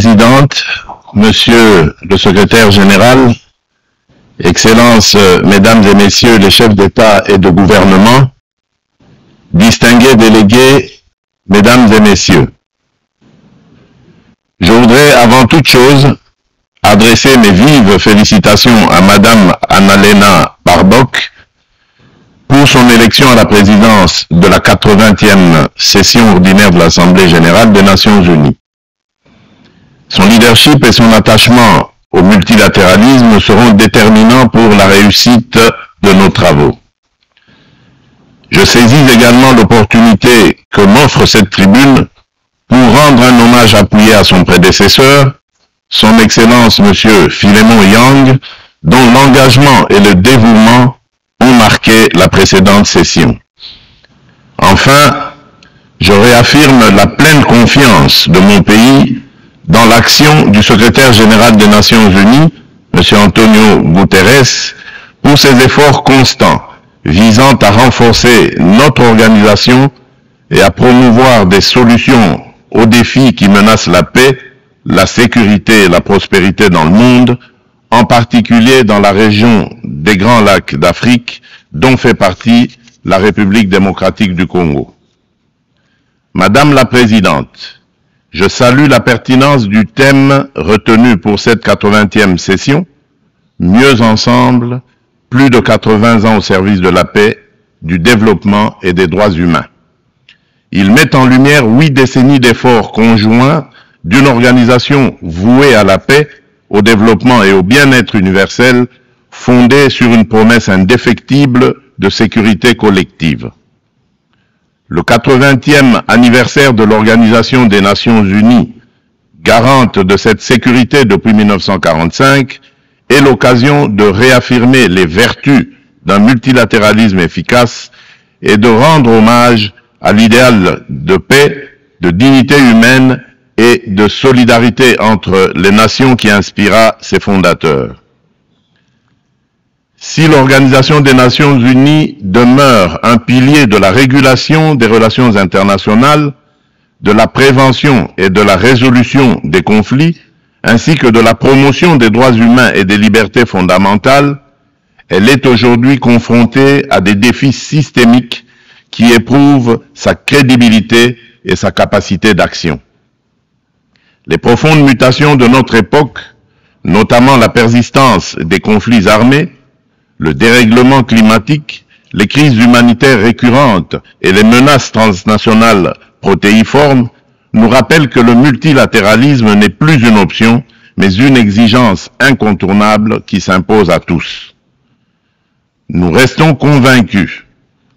Présidente, Monsieur le Secrétaire général, Excellences, Mesdames et Messieurs les chefs d'État et de gouvernement, distingués délégués, Mesdames et Messieurs, je voudrais avant toute chose adresser mes vives félicitations à Madame Annalena Baerbock pour son élection à la présidence de la 80e session ordinaire de l'Assemblée générale des Nations unies. Son leadership et son attachement au multilatéralisme seront déterminants pour la réussite de nos travaux. Je saisis également l'opportunité que m'offre cette tribune pour rendre un hommage appuyé à son prédécesseur, son Excellence M. Philémon Yang, dont l'engagement et le dévouement ont marqué la précédente session. Enfin, je réaffirme la pleine confiance de mon pays dans l'action du secrétaire général des Nations Unies, M. Antonio Guterres, pour ses efforts constants visant à renforcer notre organisation et à promouvoir des solutions aux défis qui menacent la paix, la sécurité et la prospérité dans le monde, en particulier dans la région des Grands Lacs d'Afrique, dont fait partie la République démocratique du Congo. Madame la Présidente, je salue la pertinence du thème retenu pour cette 80e session, Mieux ensemble, plus de 80 ans au service de la paix, du développement et des droits humains. Il met en lumière 8 décennies d'efforts conjoints d'une organisation vouée à la paix, au développement et au bien-être universel, fondée sur une promesse indéfectible de sécurité collective. Le 80e anniversaire de l'Organisation des Nations Unies, garante de cette sécurité depuis 1945, est l'occasion de réaffirmer les vertus d'un multilatéralisme efficace et de rendre hommage à l'idéal de paix, de dignité humaine et de solidarité entre les nations qui inspira ses fondateurs. Si l'Organisation des Nations Unies demeure un pilier de la régulation des relations internationales, de la prévention et de la résolution des conflits, ainsi que de la promotion des droits humains et des libertés fondamentales, elle est aujourd'hui confrontée à des défis systémiques qui éprouvent sa crédibilité et sa capacité d'action. Les profondes mutations de notre époque, notamment la persistance des conflits armés, le dérèglement climatique, les crises humanitaires récurrentes et les menaces transnationales protéiformes nous rappellent que le multilatéralisme n'est plus une option, mais une exigence incontournable qui s'impose à tous. Nous restons convaincus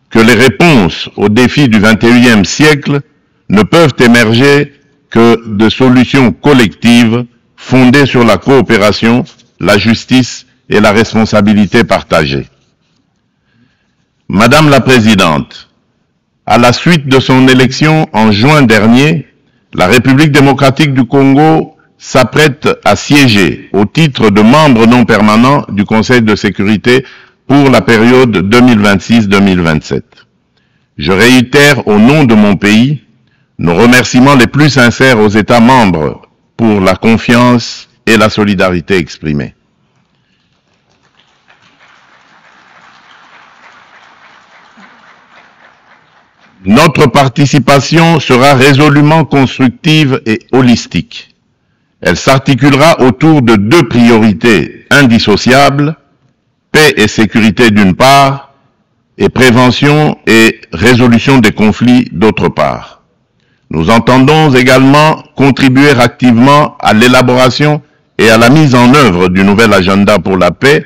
que les réponses aux défis du XXIe siècle ne peuvent émerger que de solutions collectives fondées sur la coopération, la justice et la responsabilité partagée. Madame la Présidente, à la suite de son élection en juin dernier, la République démocratique du Congo s'apprête à siéger au titre de membre non permanent du Conseil de sécurité pour la période 2026-2027. Je réitère au nom de mon pays nos remerciements les plus sincères aux États membres pour la confiance et la solidarité exprimées. Notre participation sera résolument constructive et holistique. Elle s'articulera autour de 2 priorités indissociables, paix et sécurité d'une part, et prévention et résolution des conflits d'autre part. Nous entendons également contribuer activement à l'élaboration et à la mise en œuvre du nouvel agenda pour la paix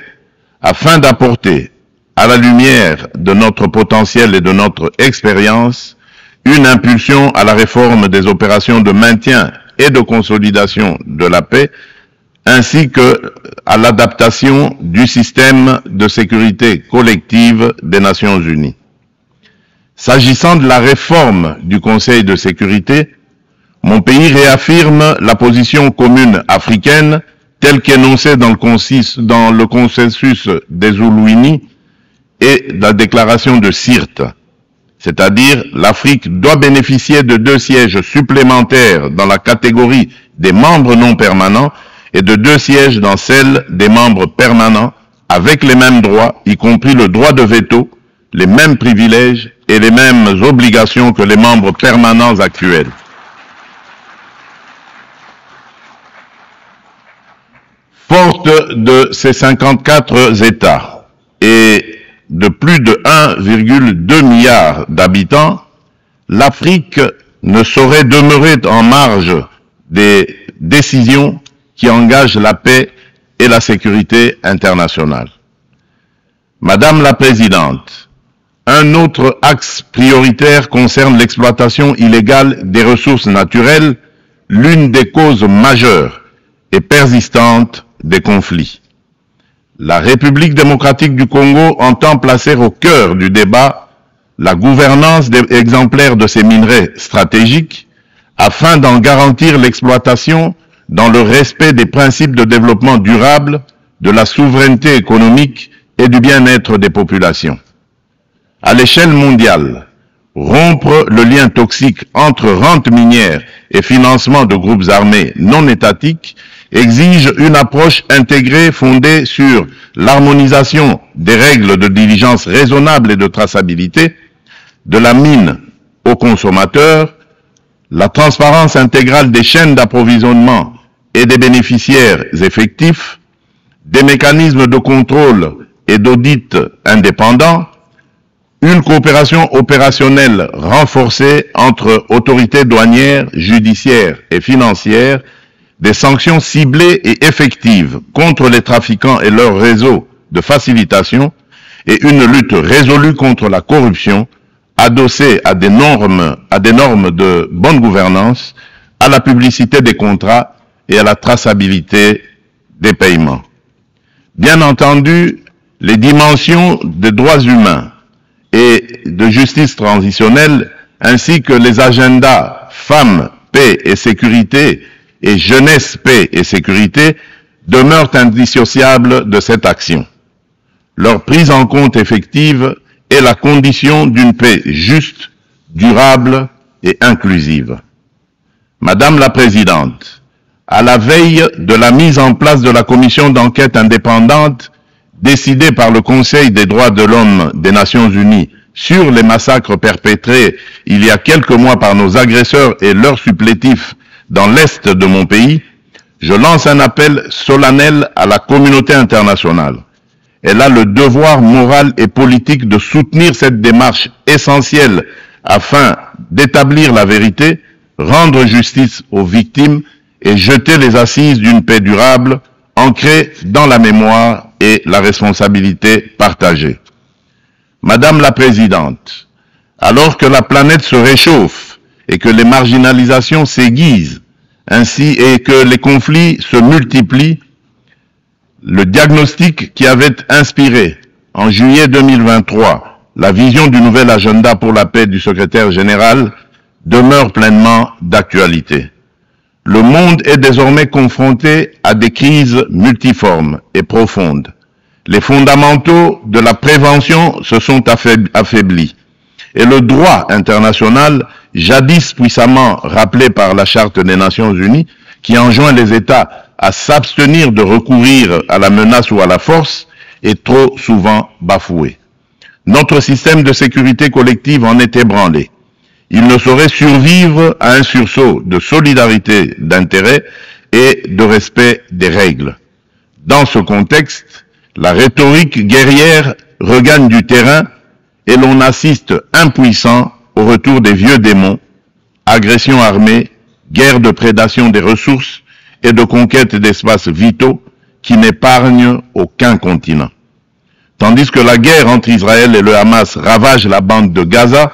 afin d'apporter, à la lumière de notre potentiel et de notre expérience, une impulsion à la réforme des opérations de maintien et de consolidation de la paix, ainsi que à l'adaptation du système de sécurité collective des Nations Unies. S'agissant de la réforme du Conseil de sécurité, mon pays réaffirme la position commune africaine telle qu'énoncée dans le consensus des Oulouini et la déclaration de Sirte, c'est-à-dire l'Afrique doit bénéficier de 2 sièges supplémentaires dans la catégorie des membres non permanents et de 2 sièges dans celle des membres permanents, avec les mêmes droits, y compris le droit de veto, les mêmes privilèges et les mêmes obligations que les membres permanents actuels. Forte de ces 54 États et de plus de 1,2 milliard d'habitants, l'Afrique ne saurait demeurer en marge des décisions qui engagent la paix et la sécurité internationale. Madame la Présidente, un autre axe prioritaire concerne l'exploitation illégale des ressources naturelles, l'une des causes majeures et persistantes des conflits. La République démocratique du Congo entend placer au cœur du débat la gouvernance exemplaire de ces minerais stratégiques afin d'en garantir l'exploitation dans le respect des principes de développement durable, de la souveraineté économique et du bien-être des populations. À l'échelle mondiale, rompre le lien toxique entre rente minière et financement de groupes armés non étatiques exige une approche intégrée fondée sur l'harmonisation des règles de diligence raisonnable et de traçabilité, de la mine aux consommateurs, la transparence intégrale des chaînes d'approvisionnement et des bénéficiaires effectifs, des mécanismes de contrôle et d'audit indépendants, une coopération opérationnelle renforcée entre autorités douanières, judiciaires et financières, des sanctions ciblées et effectives contre les trafiquants et leurs réseaux de facilitation et une lutte résolue contre la corruption adossée à des normes de bonne gouvernance, à la publicité des contrats et à la traçabilité des paiements. Bien entendu, les dimensions des droits humains et de justice transitionnelle, ainsi que les agendas femmes, paix et sécurité et jeunesse, paix et sécurité, demeurent indissociables de cette action. Leur prise en compte effective est la condition d'une paix juste, durable et inclusive. Madame la Présidente, à la veille de la mise en place de la commission d'enquête indépendante décidée par le Conseil des droits de l'homme des Nations Unies sur les massacres perpétrés il y a quelques mois par nos agresseurs et leurs supplétifs dans l'Est de mon pays, je lance un appel solennel à la communauté internationale. Elle a le devoir moral et politique de soutenir cette démarche essentielle afin d'établir la vérité, rendre justice aux victimes et jeter les assises d'une paix durable ancrée dans la mémoire et la responsabilité partagée. Madame la Présidente, alors que la planète se réchauffe et que les marginalisations s'aiguisent, ainsi et que les conflits se multiplient, le diagnostic qui avait inspiré en juillet 2023 la vision du nouvel agenda pour la paix du secrétaire général demeure pleinement d'actualité. Le monde est désormais confronté à des crises multiformes et profondes. Les fondamentaux de la prévention se sont affaiblis et le droit international, jadis puissamment rappelé par la Charte des Nations Unies, qui enjoint les États à s'abstenir de recourir à la menace ou à la force, est trop souvent bafoué. Notre système de sécurité collective en est ébranlé. Il ne saurait survivre à un sursaut de solidarité d'intérêt et de respect des règles. Dans ce contexte, la rhétorique guerrière regagne du terrain et l'on assiste impuissant au retour des vieux démons, agressions armées, guerre de prédation des ressources et de conquête d'espaces vitaux qui n'épargnent aucun continent. Tandis que la guerre entre Israël et le Hamas ravage la bande de Gaza,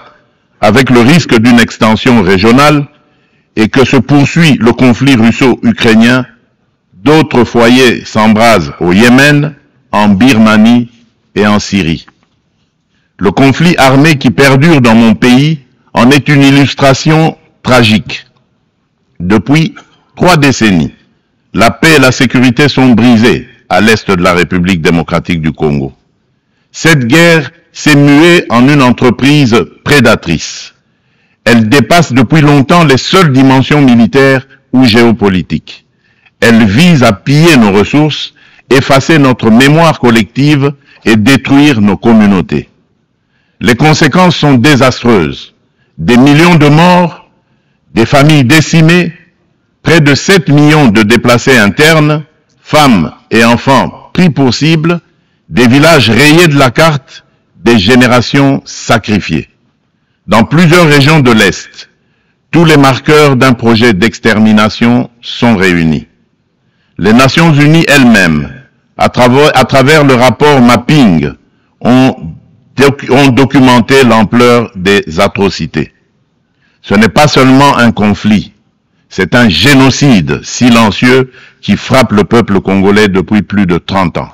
avec le risque d'une extension régionale, et que se poursuit le conflit russo-ukrainien, d'autres foyers s'embrasent au Yémen, en Birmanie et en Syrie. Le conflit armé qui perdure dans mon pays en est une illustration tragique. Depuis 3 décennies, la paix et la sécurité sont brisées à l'est de la République démocratique du Congo. Cette guerre s'est muée en une entreprise prédatrice. Elle dépasse depuis longtemps les seules dimensions militaires ou géopolitique. Elle vise à piller nos ressources, effacer notre mémoire collective et détruire nos communautés. Les conséquences sont désastreuses. Des millions de morts, des familles décimées, près de 7 millions de déplacés internes, femmes et enfants pris pour cible, des villages rayés de la carte, des générations sacrifiées. Dans plusieurs régions de l'Est, tous les marqueurs d'un projet d'extermination sont réunis. Les Nations Unies elles-mêmes, à travers le rapport Mapping, ont documenté l'ampleur des atrocités. Ce n'est pas seulement un conflit, c'est un génocide silencieux qui frappe le peuple congolais depuis plus de 30 ans.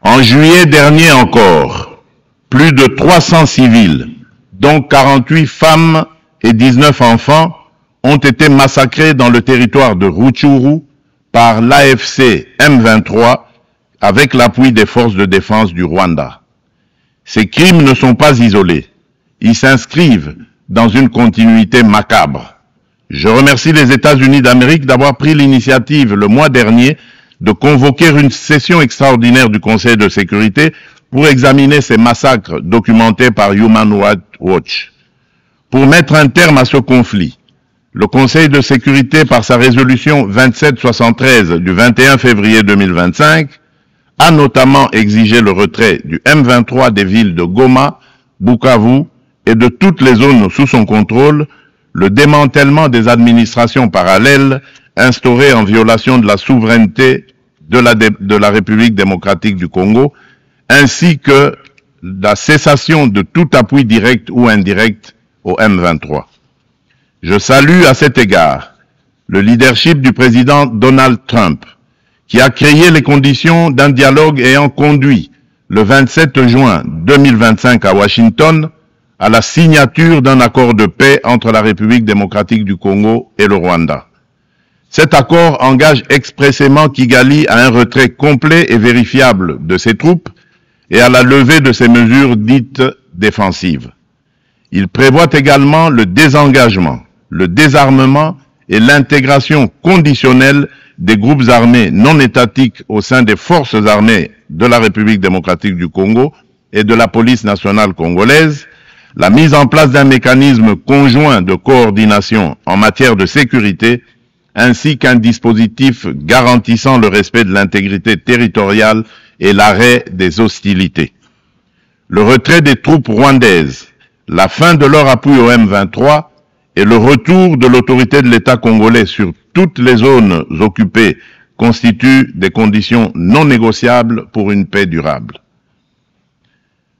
En juillet dernier encore, plus de 300 civils, dont 48 femmes et 19 enfants, ont été massacrés dans le territoire de Rutshuru par l'AFC M23 avec l'appui des forces de défense du Rwanda. Ces crimes ne sont pas isolés. Ils s'inscrivent dans une continuité macabre. Je remercie les États-Unis d'Amérique d'avoir pris l'initiative le mois dernier de convoquer une session extraordinaire du Conseil de sécurité pour examiner ces massacres documentés par Human Rights Watch. Pour mettre un terme à ce conflit, le Conseil de sécurité, par sa résolution 2773 du 21 février 2025, a notamment exigé le retrait du M23 des villes de Goma, Bukavu et de toutes les zones sous son contrôle, le démantèlement des administrations parallèles instaurées en violation de la souveraineté de la République démocratique du Congo, ainsi que la cessation de tout appui direct ou indirect au M23. Je salue à cet égard le leadership du président Donald Trump, qui a créé les conditions d'un dialogue ayant conduit le 27 juin 2025 à Washington à la signature d'un accord de paix entre la République démocratique du Congo et le Rwanda. Cet accord engage expressément Kigali à un retrait complet et vérifiable de ses troupes et à la levée de ses mesures dites défensives. Il prévoit également le désengagement, le désarmement et l'intégration conditionnelle des groupes armés non étatiques au sein des forces armées de la République démocratique du Congo et de la police nationale congolaise, la mise en place d'un mécanisme conjoint de coordination en matière de sécurité, ainsi qu'un dispositif garantissant le respect de l'intégrité territoriale et l'arrêt des hostilités. Le retrait des troupes rwandaises, la fin de leur appui au M23 et le retour de l'autorité de l'État congolais sur toutes les zones occupées constituent des conditions non négociables pour une paix durable.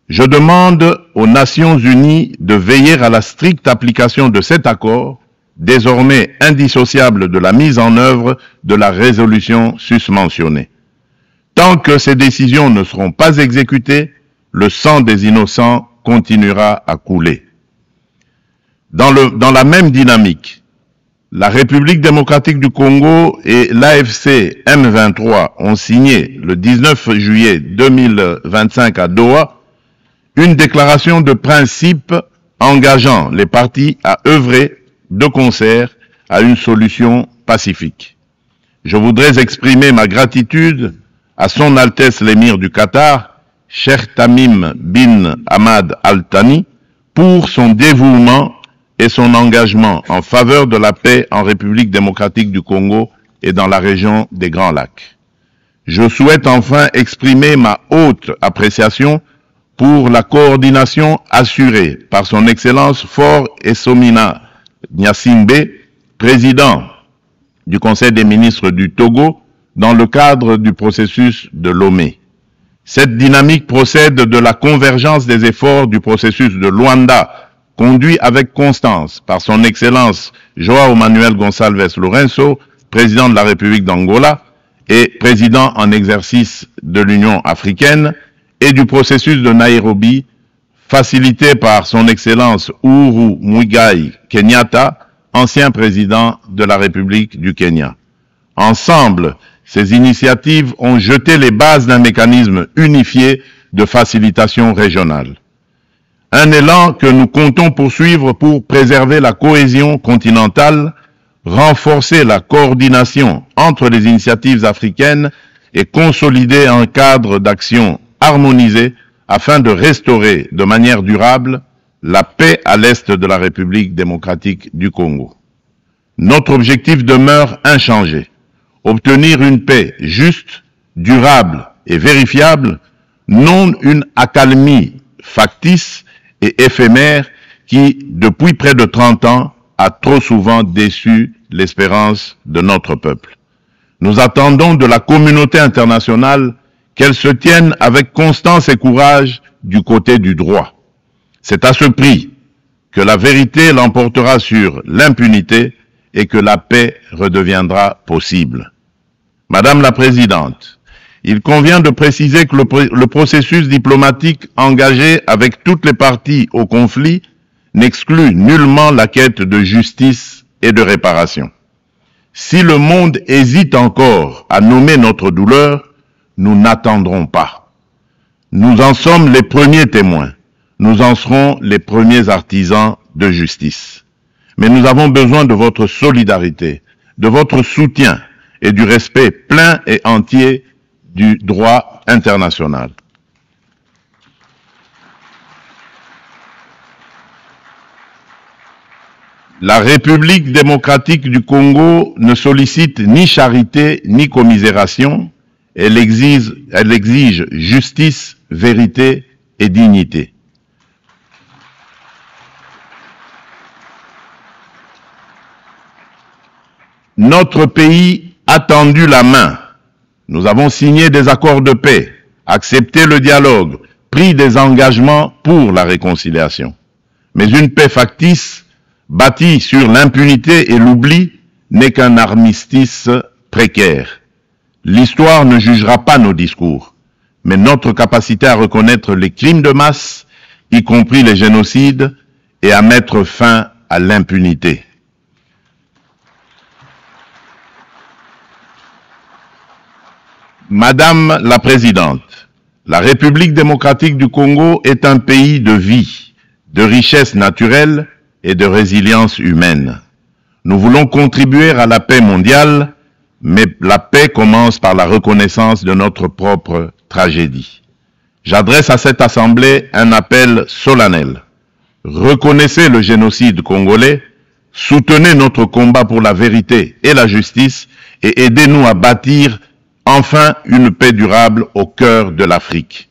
Je demande aux Nations Unies de veiller à la stricte application de cet accord, désormais indissociable de la mise en œuvre de la résolution susmentionnée. Tant que ces décisions ne seront pas exécutées, le sang des innocents continuera à couler. Dans la même dynamique, la République démocratique du Congo et l'AFC M23 ont signé le 19 juillet 2025 à Doha une déclaration de principe engageant les parties à œuvrer de concert à une solution pacifique. Je voudrais exprimer ma gratitude à Son Altesse l'Émir du Qatar, Cheikh Tamim bin Hamad Al Thani, pour son dévouement et son engagement en faveur de la paix en République démocratique du Congo et dans la région des Grands Lacs. Je souhaite enfin exprimer ma haute appréciation pour la coordination assurée par son Excellence Faure Essomina Gnassingbé, président du Conseil des ministres du Togo, dans le cadre du processus de Lomé. Cette dynamique procède de la convergence des efforts du processus de Luanda, conduit avec constance par son Excellence João Manuel Gonçalves Lourenço, président de la République d'Angola et président en exercice de l'Union africaine, et du processus de Nairobi, facilité par son Excellence Uhuru Muigai Kenyatta, ancien président de la République du Kenya. Ensemble, ces initiatives ont jeté les bases d'un mécanisme unifié de facilitation régionale. Un élan que nous comptons poursuivre pour préserver la cohésion continentale, renforcer la coordination entre les initiatives africaines et consolider un cadre d'action harmonisé afin de restaurer de manière durable la paix à l'est de la République démocratique du Congo. Notre objectif demeure inchangé, obtenir une paix juste, durable et vérifiable, non une accalmie factice et éphémère qui, depuis près de 30 ans, a trop souvent déçu l'espérance de notre peuple. Nous attendons de la communauté internationale qu'elle se tienne avec constance et courage du côté du droit. C'est à ce prix que la vérité l'emportera sur l'impunité et que la paix redeviendra possible. Madame la Présidente, il convient de préciser que le processus diplomatique engagé avec toutes les parties au conflit n'exclut nullement la quête de justice et de réparation. Si le monde hésite encore à nommer notre douleur, nous n'attendrons pas. Nous en sommes les premiers témoins. Nous en serons les premiers artisans de justice. Mais nous avons besoin de votre solidarité, de votre soutien et du respect plein et entier du droit international. La République démocratique du Congo ne sollicite ni charité ni commisération, elle exige justice, vérité et dignité. Notre pays a tendu la main. Nous avons signé des accords de paix, accepté le dialogue, pris des engagements pour la réconciliation. Mais une paix factice, bâtie sur l'impunité et l'oubli, n'est qu'un armistice précaire. L'histoire ne jugera pas nos discours, mais notre capacité à reconnaître les crimes de masse, y compris les génocides, et à mettre fin à l'impunité. Madame la Présidente, la République démocratique du Congo est un pays de vie, de richesse naturelle et de résilience humaine. Nous voulons contribuer à la paix mondiale, mais la paix commence par la reconnaissance de notre propre tragédie. J'adresse à cette Assemblée un appel solennel. Reconnaissez le génocide congolais, soutenez notre combat pour la vérité et la justice et aidez-nous à bâtir enfin une paix durable au cœur de l'Afrique.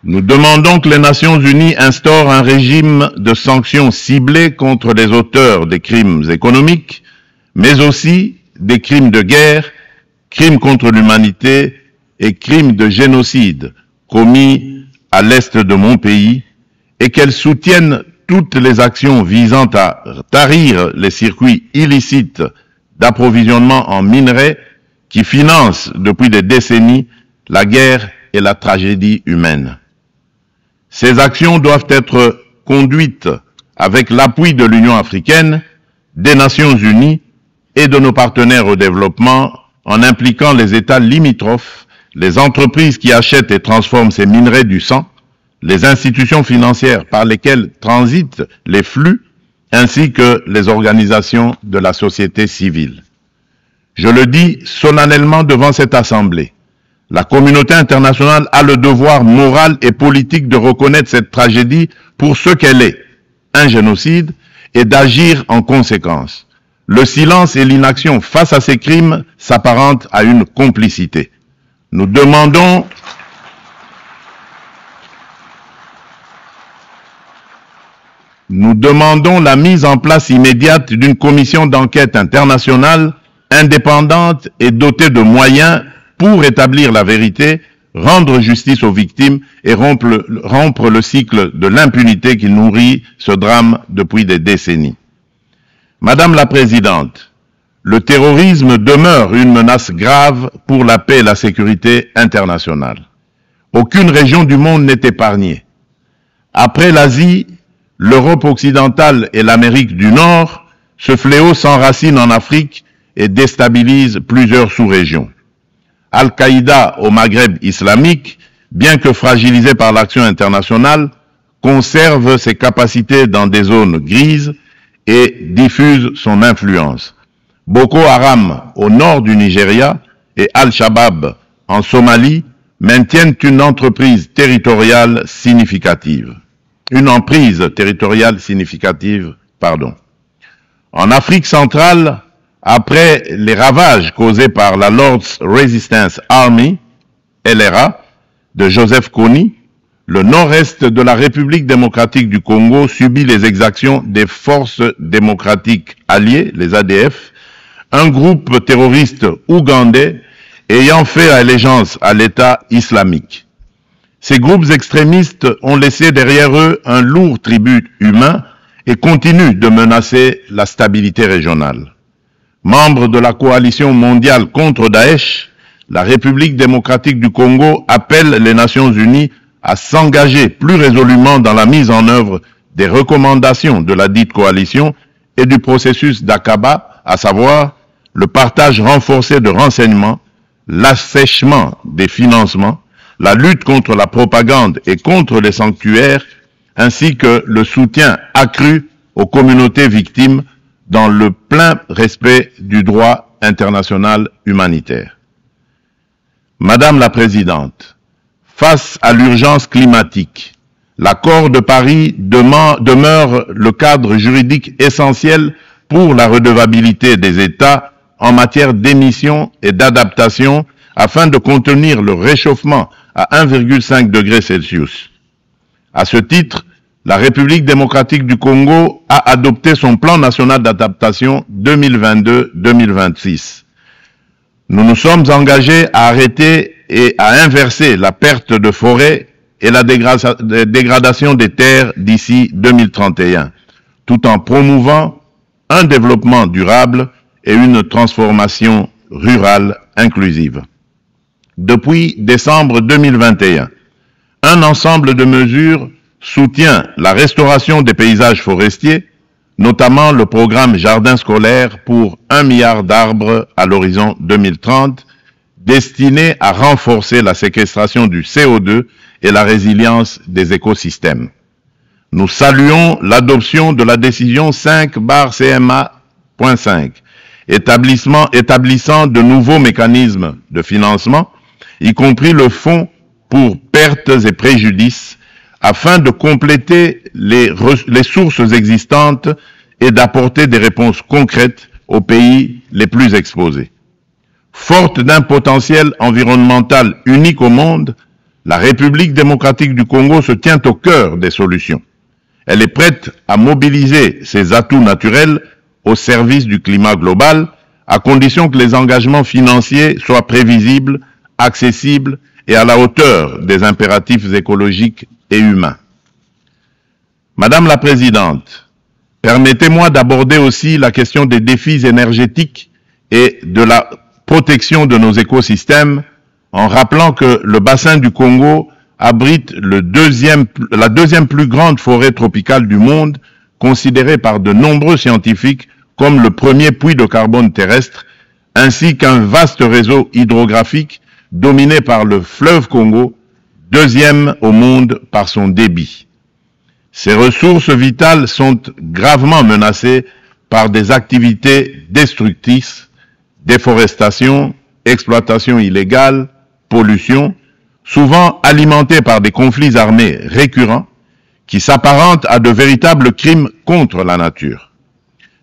Nous demandons que les Nations Unies instaurent un régime de sanctions ciblées contre les auteurs des crimes économiques, mais aussi des crimes de guerre, crimes contre l'humanité et crimes de génocide commis à l'est de mon pays, et qu'elles soutiennent toutes les actions visant à tarir les circuits illicites d'approvisionnement en minerais qui financent depuis des décennies la guerre et la tragédie humaine. Ces actions doivent être conduites avec l'appui de l'Union africaine, des Nations unies et de nos partenaires au développement en impliquant les États limitrophes, les entreprises qui achètent et transforment ces minerais du sang, les institutions financières par lesquelles transitent les flux, ainsi que les organisations de la société civile. Je le dis solennellement devant cette Assemblée, la communauté internationale a le devoir moral et politique de reconnaître cette tragédie pour ce qu'elle est, un génocide, et d'agir en conséquence. Le silence et l'inaction face à ces crimes s'apparentent à une complicité. Nous demandons la mise en place immédiate d'une commission d'enquête internationale indépendante et dotée de moyens pour établir la vérité, rendre justice aux victimes et rompre le cycle de l'impunité qui nourrit ce drame depuis des décennies. Madame la Présidente, le terrorisme demeure une menace grave pour la paix et la sécurité internationale. Aucune région du monde n'est épargnée. Après l'Asie, l'Europe occidentale et l'Amérique du Nord, ce fléau s'enracine en Afrique et déstabilise plusieurs sous-régions. Al-Qaïda au Maghreb islamique, bien que fragilisé par l'action internationale, conserve ses capacités dans des zones grises et diffuse son influence. Boko Haram au nord du Nigeria et Al-Shabaab en Somalie maintiennent une emprise territoriale significative. En Afrique centrale, après les ravages causés par la Lord's Resistance Army, LRA, de Joseph Kony, le nord-est de la République démocratique du Congo subit les exactions des forces démocratiques alliées, les ADF, un groupe terroriste ougandais ayant fait allégeance à l'État islamique. Ces groupes extrémistes ont laissé derrière eux un lourd tribut humain et continuent de menacer la stabilité régionale. Membre de la coalition mondiale contre Daesh, la République démocratique du Congo appelle les Nations unies à s'engager plus résolument dans la mise en œuvre des recommandations de la dite coalition et du processus d'Aqaba, à savoir le partage renforcé de renseignements, l'assèchement des financements, la lutte contre la propagande et contre les sanctuaires, ainsi que le soutien accru aux communautés victimes dans le plein respect du droit international humanitaire. Madame la Présidente, face à l'urgence climatique, l'accord de Paris demeure le cadre juridique essentiel pour la redevabilité des États en matière d'émissions et d'adaptation afin de contenir le réchauffement à 1,5 degré Celsius. À ce titre, la République démocratique du Congo a adopté son plan national d'adaptation 2022-2026. Nous nous sommes engagés à arrêter et à inverser la perte de forêt et la dégradation des terres d'ici 2031, tout en promouvant un développement durable et une transformation rurale inclusive. Depuis décembre 2021, un ensemble de mesures soutient la restauration des paysages forestiers, notamment le programme Jardin scolaire pour 1 milliard d'arbres à l'horizon 2030, destiné à renforcer la séquestration du CO2 et la résilience des écosystèmes. Nous saluons l'adoption de la décision 5/CMA.5, établissant de nouveaux mécanismes de financement, y compris le fonds pour pertes et préjudices, afin de compléter les sources existantes et d'apporter des réponses concrètes aux pays les plus exposés. Forte d'un potentiel environnemental unique au monde, la République démocratique du Congo se tient au cœur des solutions. Elle est prête à mobiliser ses atouts naturels au service du climat global, à condition que les engagements financiers soient prévisibles, accessibles et à la hauteur des impératifs écologiques et humains. Madame la Présidente, permettez-moi d'aborder aussi la question des défis énergétiques et de la protection de nos écosystèmes en rappelant que le bassin du Congo abrite la deuxième plus grande forêt tropicale du monde, considérée par de nombreux scientifiques comme le premier puits de carbone terrestre, ainsi qu'un vaste réseau hydrographique dominé par le fleuve Congo, deuxième au monde par son débit. Ces ressources vitales sont gravement menacées par des activités destructrices, déforestation, exploitation illégale, pollution, souvent alimentées par des conflits armés récurrents qui s'apparentent à de véritables crimes contre la nature.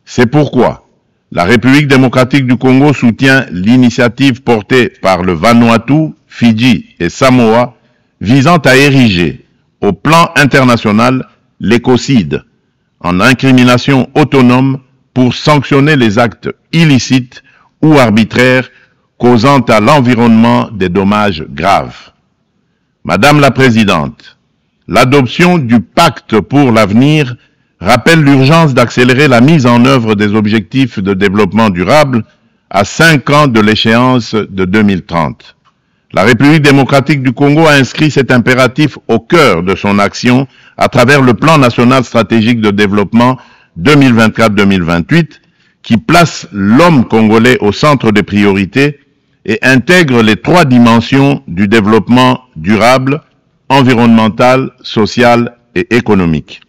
C'est pourquoi la République démocratique du Congo soutient l'initiative portée par le Vanuatu, Fidji et Samoa visant à ériger au plan international l'écocide en incrimination autonome pour sanctionner les actes illicites ou arbitraires causant à l'environnement des dommages graves. Madame la Présidente, l'adoption du pacte pour l'avenir rappelle l'urgence d'accélérer la mise en œuvre des objectifs de développement durable à 5 ans de l'échéance de 2030. La République démocratique du Congo a inscrit cet impératif au cœur de son action à travers le plan national stratégique de développement 2024-2028 qui place l'homme congolais au centre des priorités et intègre les 3 dimensions du développement durable, environnemental, social et économique.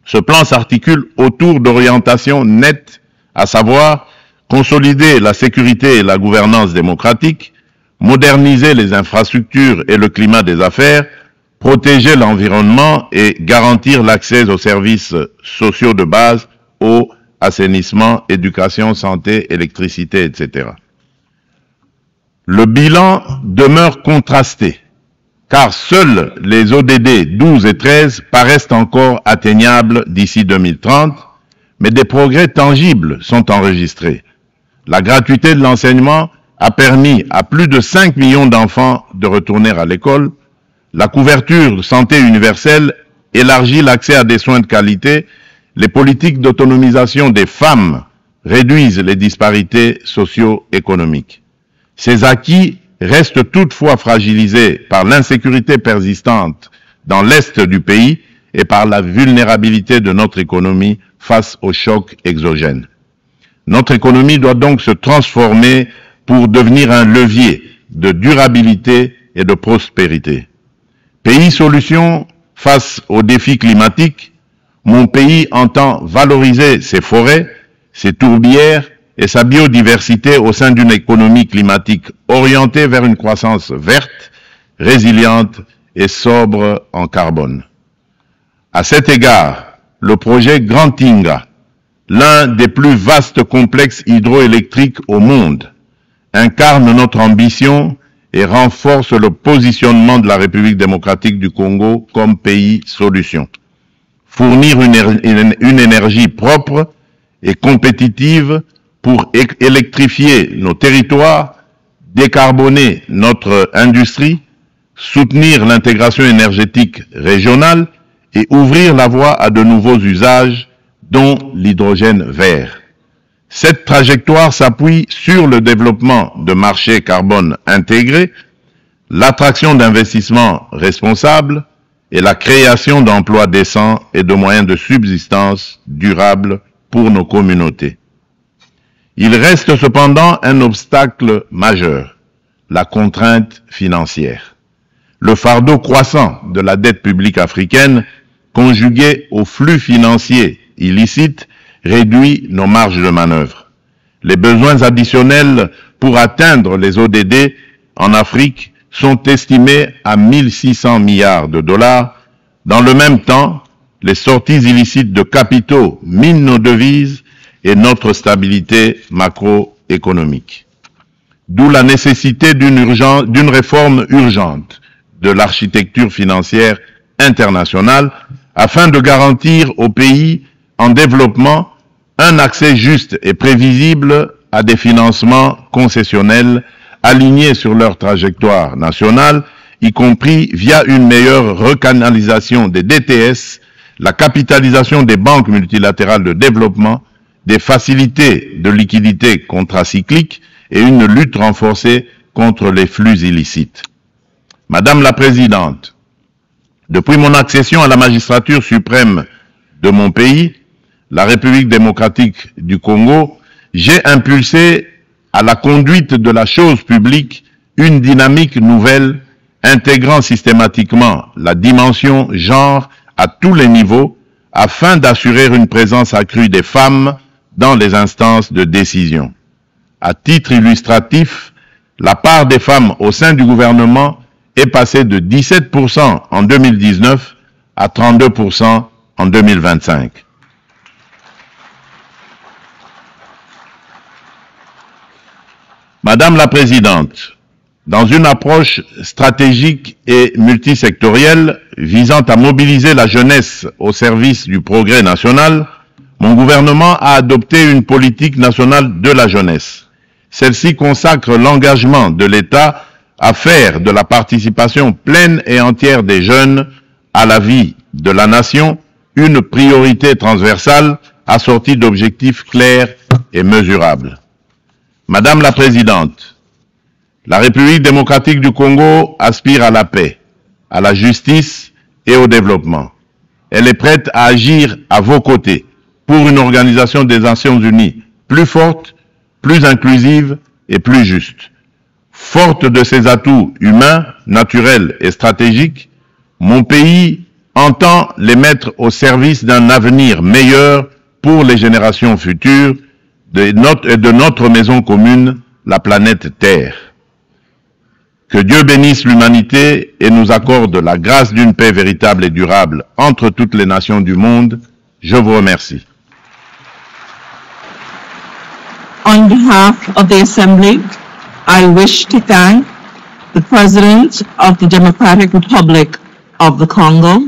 Ce plan s'articule autour d'orientations nettes, à savoir consolider la sécurité et la gouvernance démocratique, moderniser les infrastructures et le climat des affaires, protéger l'environnement et garantir l'accès aux services sociaux de base, eau, assainissement, éducation, santé, électricité, etc. Le bilan demeure contrasté, car seuls les ODD 12 et 13 paraissent encore atteignables d'ici 2030, mais des progrès tangibles sont enregistrés. La gratuité de l'enseignement a permis à plus de 5 millions d'enfants de retourner à l'école. La couverture de santé universelle élargit l'accès à des soins de qualité. Les politiques d'autonomisation des femmes réduisent les disparités socio-économiques. Ces acquis restent toutefois fragilisés par l'insécurité persistante dans l'est du pays et par la vulnérabilité de notre économie face aux chocs exogènes. Notre économie doit donc se transformer pour devenir un levier de durabilité et de prospérité. Pays solution face aux défis climatiques, mon pays entend valoriser ses forêts, ses tourbières et sa biodiversité au sein d'une économie climatique orientée vers une croissance verte, résiliente et sobre en carbone. À cet égard, le projet Grand Tinga, l'un des plus vastes complexes hydroélectriques au monde, incarne notre ambition et renforce le positionnement de la République démocratique du Congo comme pays solution. Fournir une énergie propre et compétitive pour électrifier nos territoires, décarboner notre industrie, soutenir l'intégration énergétique régionale et ouvrir la voie à de nouveaux usages, dont l'hydrogène vert. Cette trajectoire s'appuie sur le développement de marchés carbone intégrés, l'attraction d'investissements responsables et la création d'emplois décents et de moyens de subsistance durables pour nos communautés. Il reste cependant un obstacle majeur, la contrainte financière. Le fardeau croissant de la dette publique africaine, conjugué aux flux financiers illicites, réduit nos marges de manœuvre. Les besoins additionnels pour atteindre les ODD en Afrique sont estimés à 1600 milliards de dollars. Dans le même temps, les sorties illicites de capitaux minent nos devises et notre stabilité macroéconomique. D'où la nécessité d'une réforme urgente de l'architecture financière internationale afin de garantir aux pays en développement un accès juste et prévisible à des financements concessionnels alignés sur leur trajectoire nationale, y compris via une meilleure recanalisation des DTS, la capitalisation des banques multilatérales de développement, des facilités de liquidité contracycliques et une lutte renforcée contre les flux illicites. Madame la Présidente, depuis mon accession à la magistrature suprême de mon pays, la République démocratique du Congo, j'ai impulsé à la conduite de la chose publique une dynamique nouvelle intégrant systématiquement la dimension genre à tous les niveaux afin d'assurer une présence accrue des femmes dans les instances de décision. À titre illustratif, la part des femmes au sein du gouvernement est passée de 17% en 2019 à 32% en 2025. Madame la Présidente, dans une approche stratégique et multisectorielle visant à mobiliser la jeunesse au service du progrès national, mon gouvernement a adopté une politique nationale de la jeunesse. Celle-ci consacre l'engagement de l'État à faire de la participation pleine et entière des jeunes à la vie de la nation une priorité transversale assortie d'objectifs clairs et mesurables. Madame la Présidente, la République démocratique du Congo aspire à la paix, à la justice et au développement. Elle est prête à agir à vos côtés pour une organisation des Nations Unies plus forte, plus inclusive et plus juste. Forte de ses atouts humains, naturels et stratégiques, mon pays entend les mettre au service d'un avenir meilleur pour les générations futures de notre maison commune, la planète Terre. Que Dieu bénisse l'humanité et nous accorde la grâce d'une paix véritable et durable entre toutes les nations du monde. Je vous remercie. On behalf of the Assembly, I wish to thank the President of the Democratic Republic of the Congo,